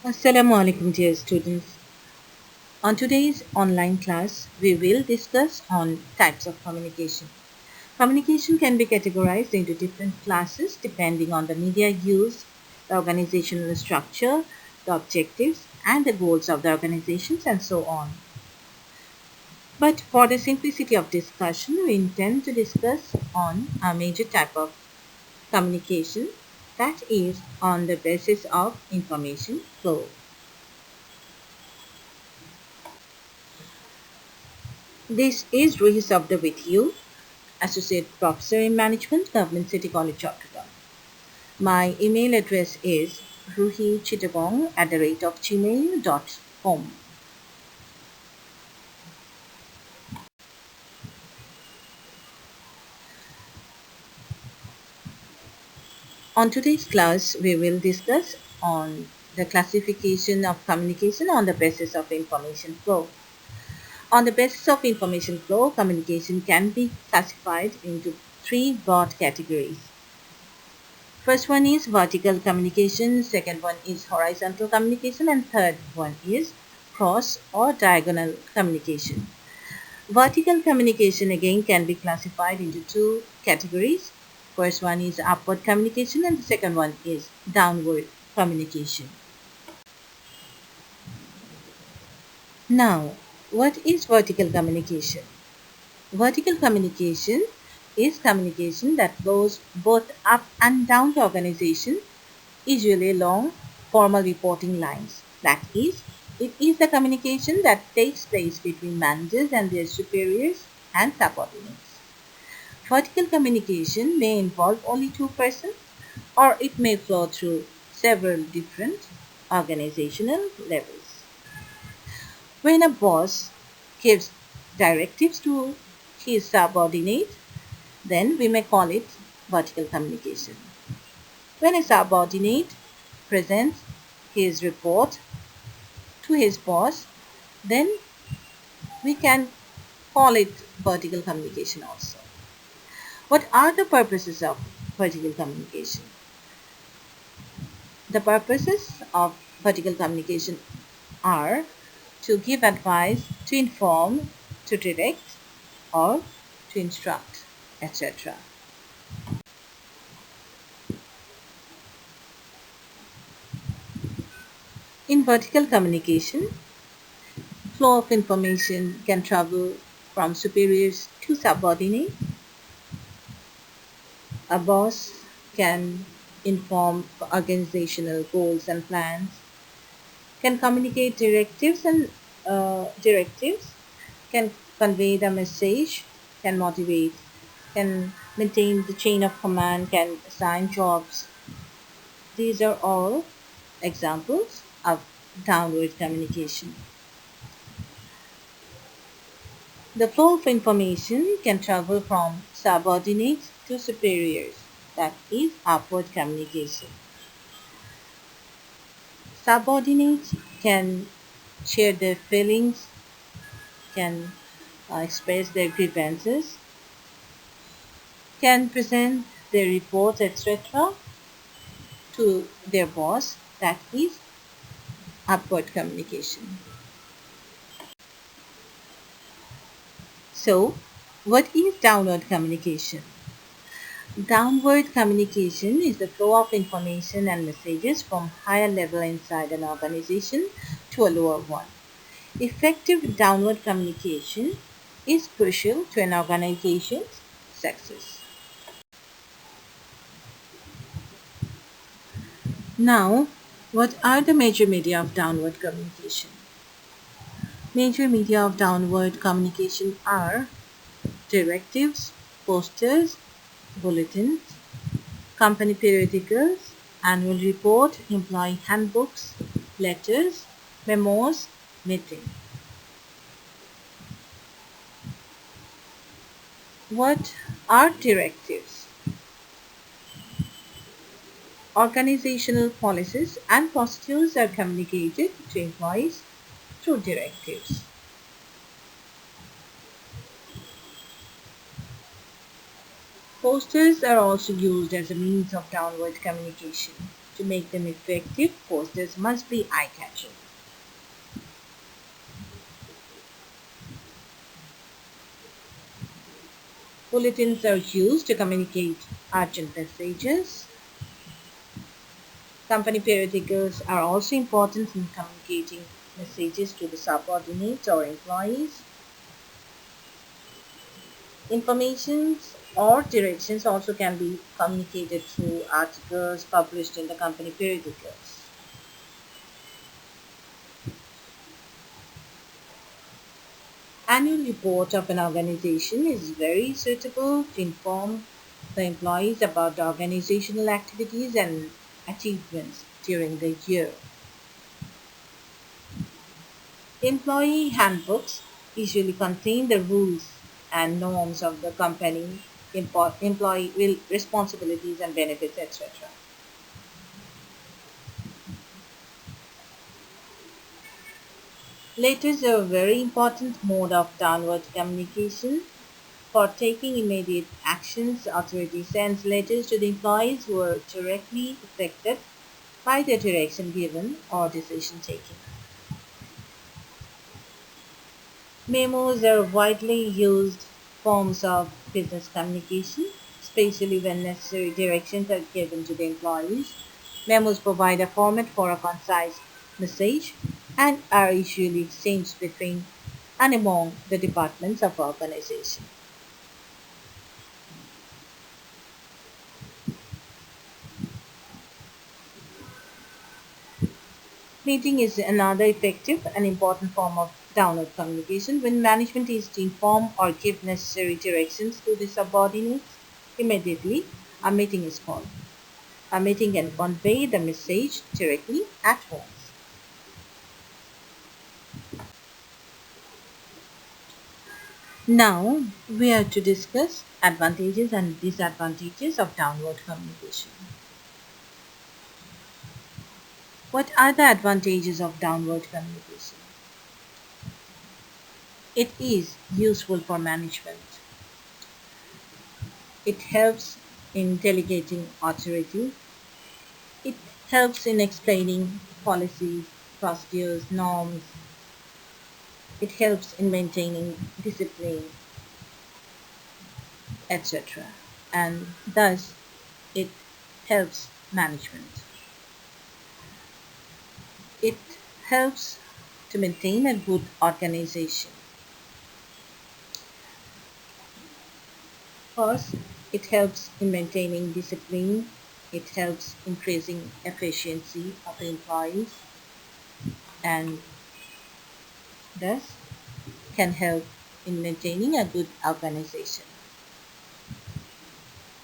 Assalamu alaikum dear students. On today's online class, we will discuss on types of communication. Communication can be categorized into different classes depending on the media used, the organizational structure, the objectives, and the goals of the organizations and so on. But for the simplicity of discussion, we intend to discuss on a major type of communication, that is on the basis of information flow. This is Ruhi Sabda with you, Associate Professor in Management, Government City College, Chattogram. My email address is ruhichittagong@gmail.com. On today's class, we will discuss on the classification of communication on the basis of information flow. On the basis of information flow, communication can be classified into three broad categories. First one is vertical communication, second one is horizontal communication, and third one is cross or diagonal communication. Vertical communication again can be classified into two categories. First one is upward communication and the second one is downward communication. Now, what is vertical communication? Vertical communication is communication that goes both up and down the organization, usually along formal reporting lines. That is, it is the communication that takes place between managers and their superiors and subordinates. Vertical communication may involve only two persons, or it may flow through several different organizational levels. When a boss gives directives to his subordinate, then we may call it vertical communication. When a subordinate presents his report to his boss, then we can call it vertical communication also. What are the purposes of vertical communication? The purposes of vertical communication are to give advice, to inform, to direct, or to instruct, etc. In vertical communication, flow of information can travel from superiors to subordinates. A boss can inform organizational goals and plans, can communicate directives, can convey the message, can motivate, can maintain the chain of command, can assign jobs. These are all examples of downward communication. The flow of information can travel from subordinates to superiors. That is upward communication. Subordinates can share their feelings, can express their grievances, can present their reports, etc., to their boss. That is upward communication. So, what is downward communication? Downward communication is the flow of information and messages from higher level inside an organization to a lower one. Effective downward communication is crucial to an organization's success. Now, what are the major media of downward communication? Major media of downward communication are directives, posters, bulletins, company periodicals, annual report, employee handbooks, letters, memos, meeting. What are directives? Organizational policies and procedures are communicated to employees through directives. Posters are also used as a means of downward communication To make them effective, posters must be eye-catching. Bulletins are used to communicate urgent messages. Company periodicals are also important in communicating messages to the subordinates or employees. Informations or directions also can be communicated through articles published in the company periodicals. Annual report of an organization is very suitable to inform the employees about the organizational activities and achievements during the year. Employee handbooks usually contain the rules and norms of the company, employee responsibilities and benefits, etc. Letters are a very important mode of downward communication. For taking immediate actions, authority sends letters to the employees who are directly affected by the direction given or decision taken. Memos are widely used forms of business communication, especially when necessary directions are given to the employees. Memos provide a format for a concise message and are usually exchanged between and among the departments of organization. Meeting is another effective and important form of downward communication. When management is to inform or give necessary directions to the subordinates immediately, a meeting is called. A meeting can convey the message directly at once. Now we are to discuss advantages and disadvantages of downward communication. What are the advantages of downward communication? It is useful for management. It helps in delegating authority. It helps in explaining policies, procedures, norms. It helps in maintaining discipline, etc. And thus it helps management. It helps to maintain a good organization. First, it helps in maintaining discipline. It helps increasing efficiency of the employees and thus can help in maintaining a good organization.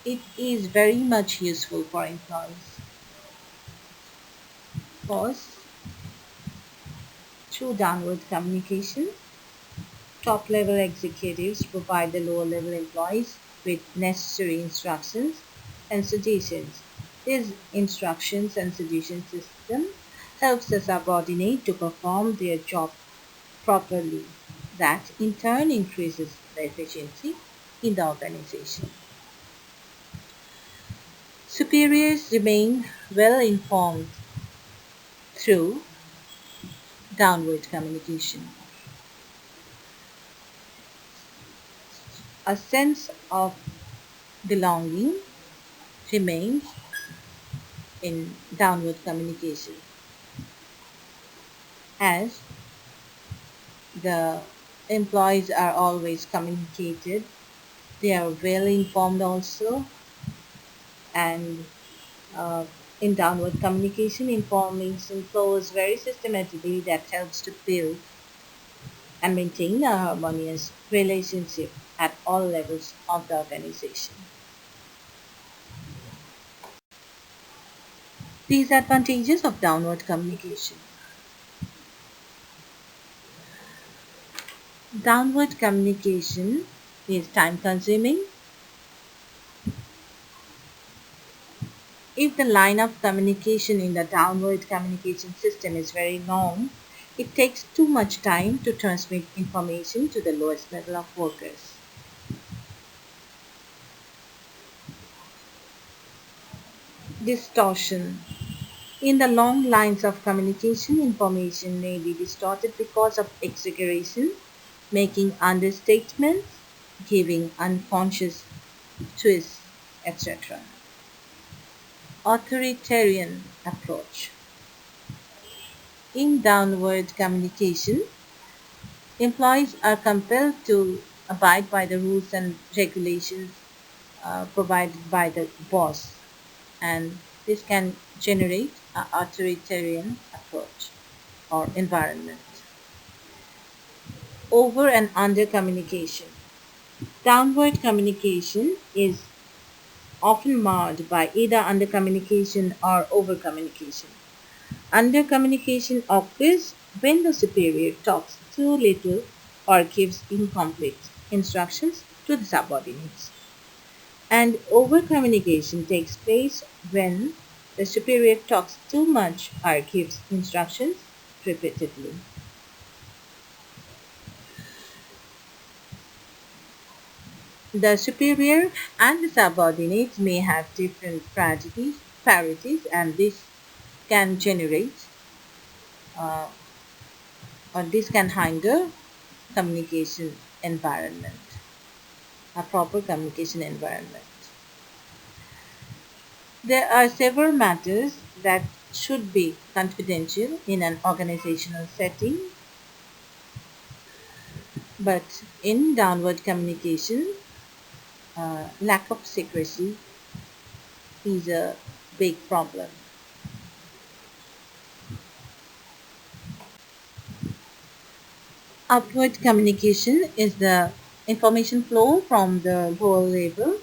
It is very much useful for employees. First, through downward communication, top level executives provide the lower level employees with necessary instructions and suggestions. This instructions and suggestion system helps the subordinate to perform their job properly. That in turn increases the efficiency in the organization. Superiors remain well informed through downward communication. A sense of belonging remains in downward communication as the employees are always communicated, they are well informed also, and uh, in downward communication, information flows very systematically that helps to build and maintain a harmonious relationship at all levels of the organization. Disadvantages of downward communication. Downward communication is time consuming. If the line of communication in the downward communication system is very long, it takes too much time to transmit information to the lowest level of workers. Distortion. In the long lines of communication, information may be distorted because of exaggeration, making understatements, giving unconscious twists, etc. Authoritarian approach. In downward communication, employees are compelled to abide by the rules and regulations provided by the boss, and this can generate an authoritarian approach or environment. Over and under communication. Downward communication is often marred by either under communication or over communication. Under communication occurs when the superior talks too little or gives incomplete instructions to the subordinates. And over communication takes place when the superior talks too much or gives instructions repeatedly. The superior and the subordinates may have different priorities, and this can generate uh, or this can hinder communication environment, a proper communication environment. There are several matters that should be confidential in an organizational setting, but in downward communication, lack of secrecy is a big problem. Upward communication is the information flow from the lower level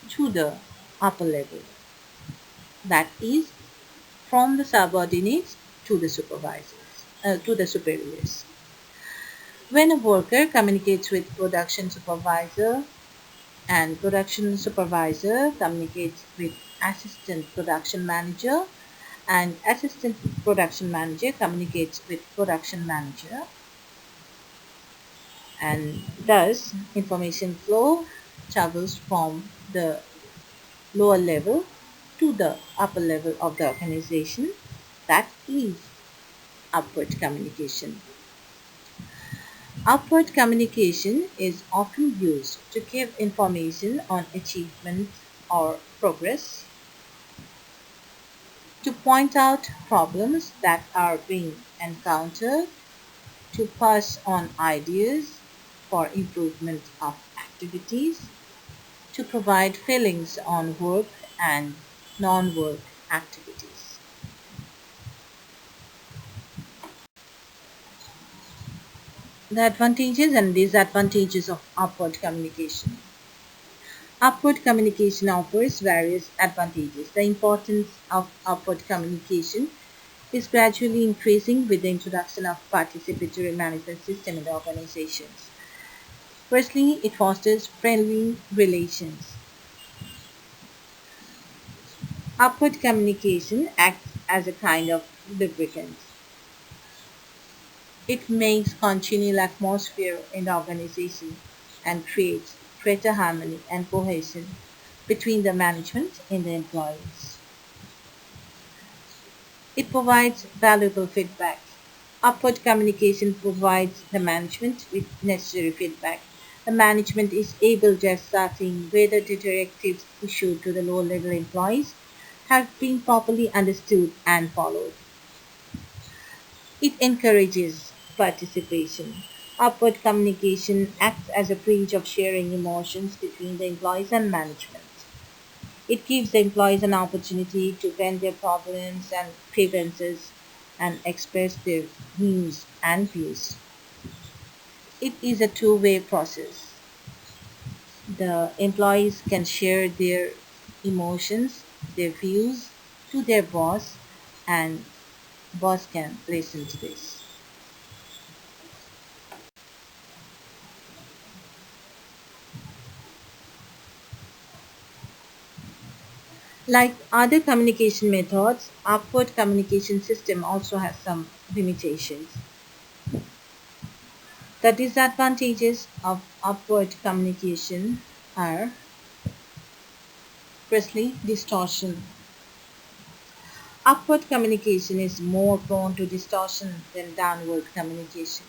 to the upper level, that is, from the subordinates to the to the superiors. When a worker communicates with production supervisor and production supervisor communicates with assistant production manager and assistant production manager communicates with production manager, and thus information flow travels from the lower level to the upper level of the organization, that is upward communication. Upward communication is often used to give information on achievement or progress, to point out problems that are being encountered, to pass on ideas for improvement of activities, to provide feelings on work and non-work activities. The advantages and disadvantages of upward communication. Upward communication offers various advantages. The importance of upward communication is gradually increasing with the introduction of participatory management system in the organizations. Firstly, it fosters friendly relations. Upward communication acts as a kind of lubricant. It makes congenial atmosphere in the organization and creates greater harmony and cohesion between the management and the employees. It provides valuable feedback. Upward communication provides the management with necessary feedback. The management is able to ascertain whether the directives issued to the lower level employees have been properly understood and followed. It encourages participation. Upward communication acts as a bridge of sharing emotions between the employees and management. It gives the employees an opportunity to vent their problems and grievances and express their needs and views. It is a two-way process. The employees can share their emotions, their views to their boss, and boss can listen to this. Like other communication methods, upward communication system also has some limitations. The disadvantages of upward communication are: firstly, distortion. Upward communication is more prone to distortion than downward communication.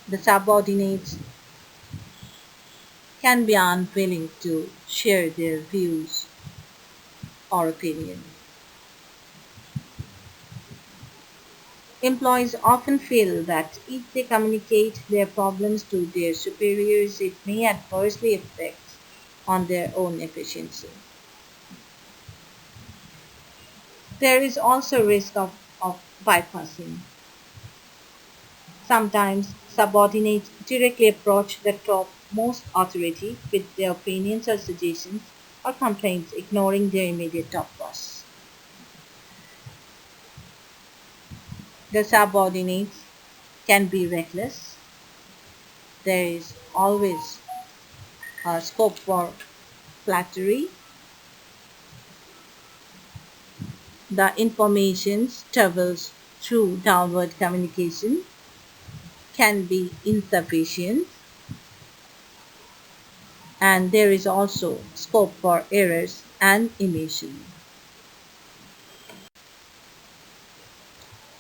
The subordinates can be unwilling to share their views or opinion. Employees often feel that if they communicate their problems to their superiors, it may adversely affect on their own efficiency. There is also risk of bypassing. Sometimes subordinates directly approach the topmost authority with their opinions or suggestions or complaints, ignoring their immediate top boss. The subordinates can be reckless. There is always a scope for flattery. The information travels through downward communication can be insufficient, and there is also scope for errors and omission.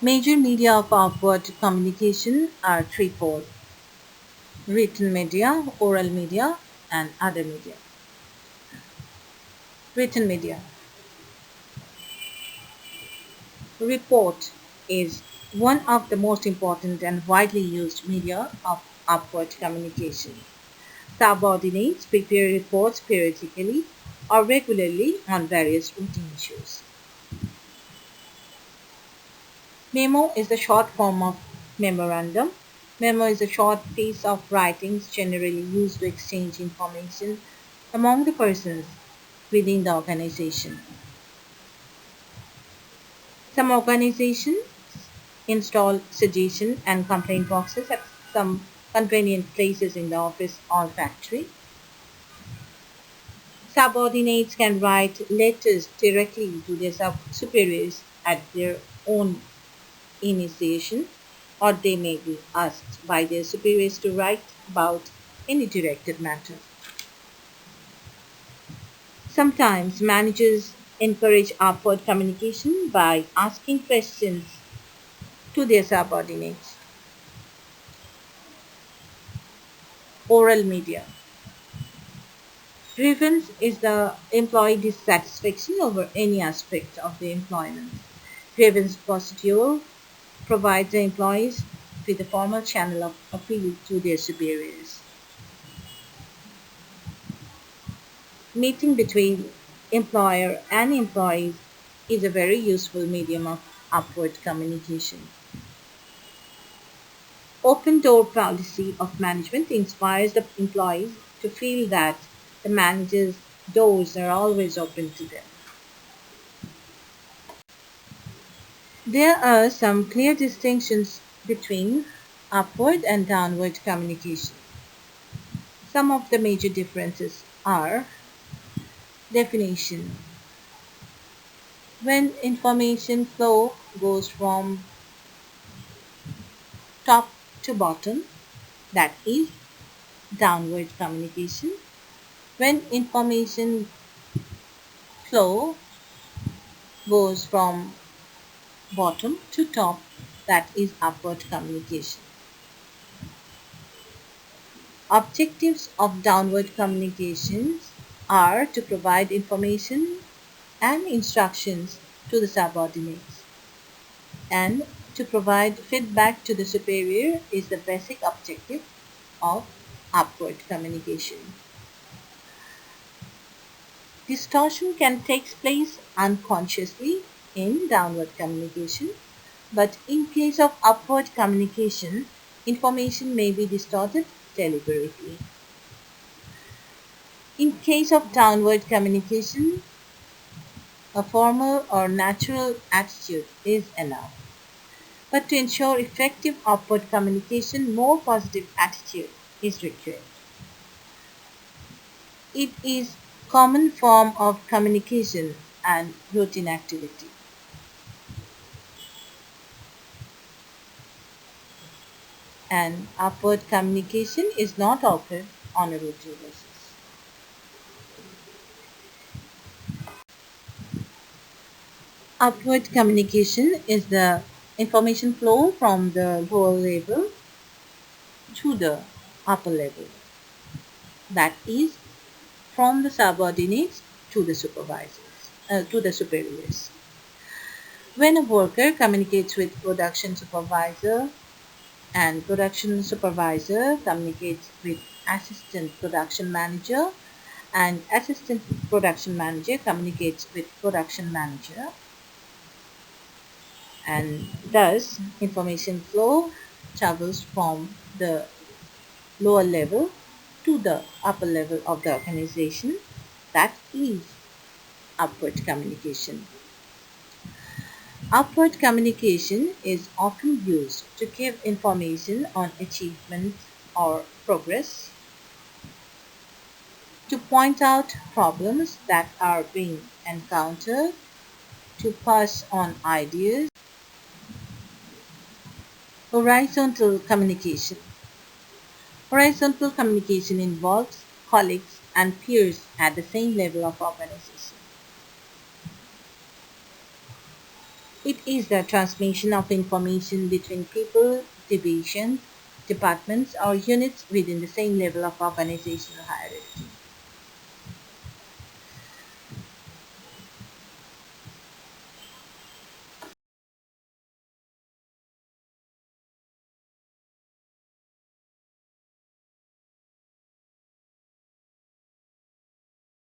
Major media of upward communication are threefold: written media, oral media, and other media. Written media. Report is one of the most important and widely used media of upward communication. Subordinates prepare reports periodically or regularly on various routine issues. Memo is the short form of memorandum. Memo is a short piece of writings generally used to exchange information among the persons within the organization. Some organizations install suggestion and complaint boxes at some convenient places in the office or factory. Subordinates can write letters directly to their superiors at their own initiation, or they may be asked by their superiors to write about any directed matter. Sometimes managers encourage upward communication by asking questions to their subordinates. Oral media. Grievance is the employee dissatisfaction over any aspect of the employment. Grievance procedure provides the employees with a formal channel of appeal to their superiors. Meeting between employer and employees is a very useful medium of upward communication. Open door policy of management inspires the employees to feel that the manager's doors are always open to them. There are some clear distinctions between upward and downward communication. Some of the major differences are: definition. When information flow goes from top to bottom, that is downward communication. When information flow goes from bottom to top, that is upward communication. Objectives of downward communications are to provide information and instructions to the subordinates, and to provide feedback to the superior is the basic objective of upward communication. Distortion can take place unconsciously in downward communication, but in case of upward communication, information may be distorted deliberately. In case of downward communication, a formal or natural attitude is enough. But to ensure effective upward communication, more positive attitude is required. It is common form of communication and routine activity. And upward communication is not offered on a routine basis. Upward communication is the information flow from the lower level to the upper level, that is, from the subordinates to the superiors. When a worker communicates with production supervisor and production supervisor communicates with assistant production manager and assistant production manager communicates with production manager, and thus information flow travels from the lower level to the upper level of the organization, that is upward communication. Upward communication is often used to give information on achievements or progress, to point out problems that are being encountered, to pass on ideas. Horizontal communication. Horizontal communication involves colleagues and peers at the same level of organization. It is the transmission of information between people, divisions, departments, or units within the same level of organizational hierarchy.